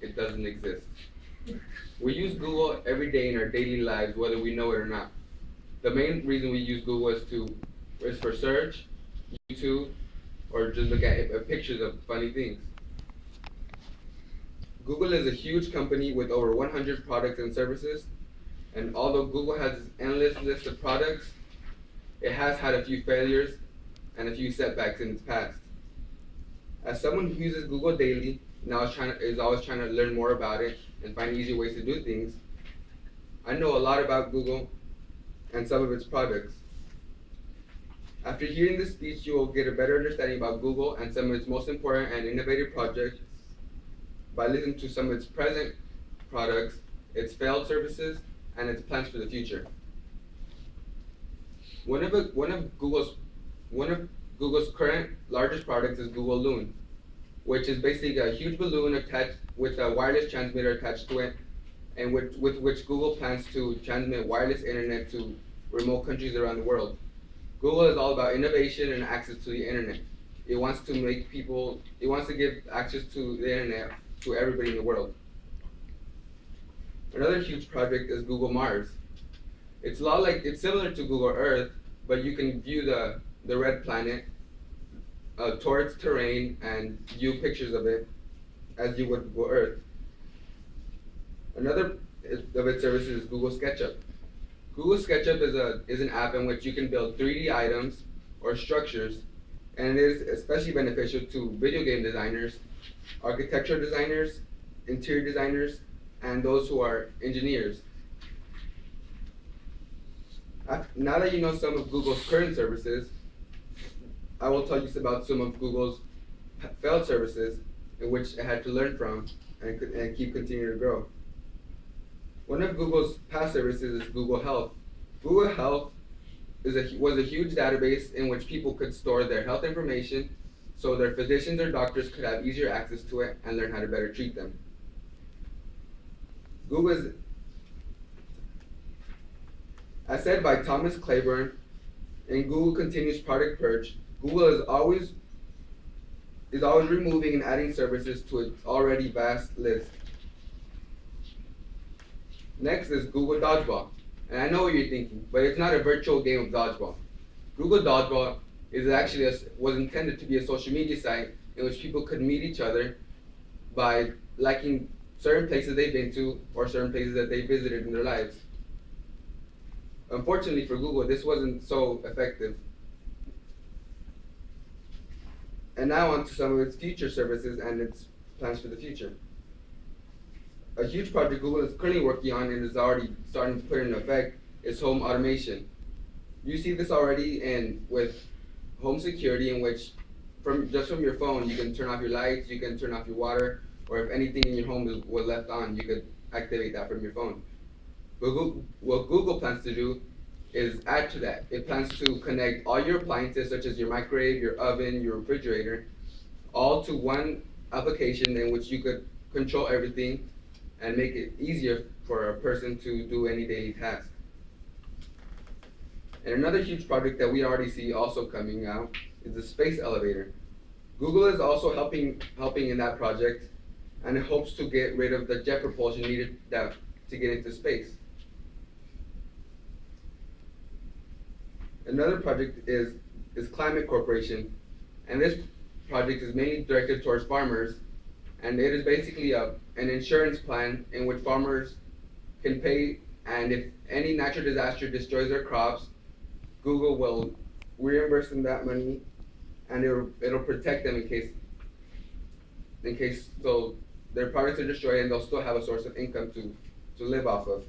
it doesn't exist. We use Google every day in our daily lives, whether we know it or not. The main reason we use Google is for search, YouTube, or just look at pictures of funny things. Google is a huge company with over 100 products and services, and although Google has an endless list of products, it has had a few failures and a few setbacks in its past. As someone who uses Google daily, now is always trying to learn more about it and find easier ways to do things, I know a lot about Google and some of its products. After hearing this speech, you will get a better understanding about Google and some of its most important and innovative projects by listening to some of its present products, its failed services, and its plans for the future. One of Google's current largest products is Google Loon, which is basically a huge balloon attached with a wireless transmitter attached to it, and with which Google plans to transmit wireless internet to remote countries around the world. Google is all about innovation and access to the internet. It wants to give access to the internet to everybody in the world. Another huge project is Google Mars. It's similar to Google Earth, but you can view the red planet, tour its terrain, and view pictures of it as you would Google Earth. Another of its services is Google SketchUp. Google SketchUp is an app in which you can build 3D items or structures, and it is especially beneficial to video game designers, architectural designers, interior designers, and those who are engineers. Now that you know some of Google's current services, I will tell you about some of Google's failed services in which it had to learn from and keep continuing to grow. One of Google's past services is Google Health. Google Health was a huge database in which people could store their health information so their physicians or doctors could have easier access to it and learn how to better treat them. Google is, as said by Thomas Claiborne, in Google Continuous Product Purge, Google is always removing and adding services to its already vast list. Next is Google Dodgeball. And I know what you're thinking, but it's not a virtual game of dodgeball. Google Dodgeball was intended to be a social media site in which people could meet each other by liking certain places they've been to or certain places that they visited in their lives. Unfortunately for Google, this wasn't so effective. And now on to some of its future services and its plans for the future. A huge project Google is currently working on and is already starting to put into effect is home automation. You see this already with home security, in which from your phone you can turn off your lights, you can turn off your water, or if anything in your home was left on, you could activate that from your phone. But what Google plans to do is add to that. It plans to connect all your appliances, such as your microwave, your oven, your refrigerator, all to one application in which you could control everything and make it easier for a person to do any daily task. And another huge project that we already see also coming out is the space elevator. Google is also helping in that project, and it hopes to get rid of the jet propulsion needed to get into space. Another project is Climate Corporation, and this project is mainly directed towards farmers, and it is basically an insurance plan in which farmers can pay, and if any natural disaster destroys their crops, Google will reimburse them that money, and it'll protect them in case so their products are destroyed and they'll still have a source of income to live off of.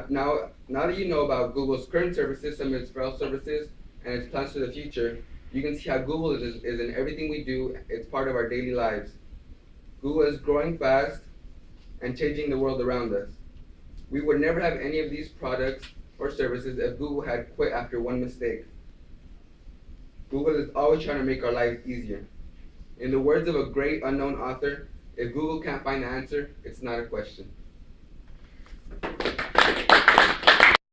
Now that you know about Google's current services, some of its failed services, and its plans for the future, you can see how Google is in everything we do. It's part of our daily lives. Google is growing fast and changing the world around us. We would never have any of these products or services if Google had quit after one mistake. Google is always trying to make our lives easier. In the words of a great unknown author, if Google can't find the answer, it's not a question.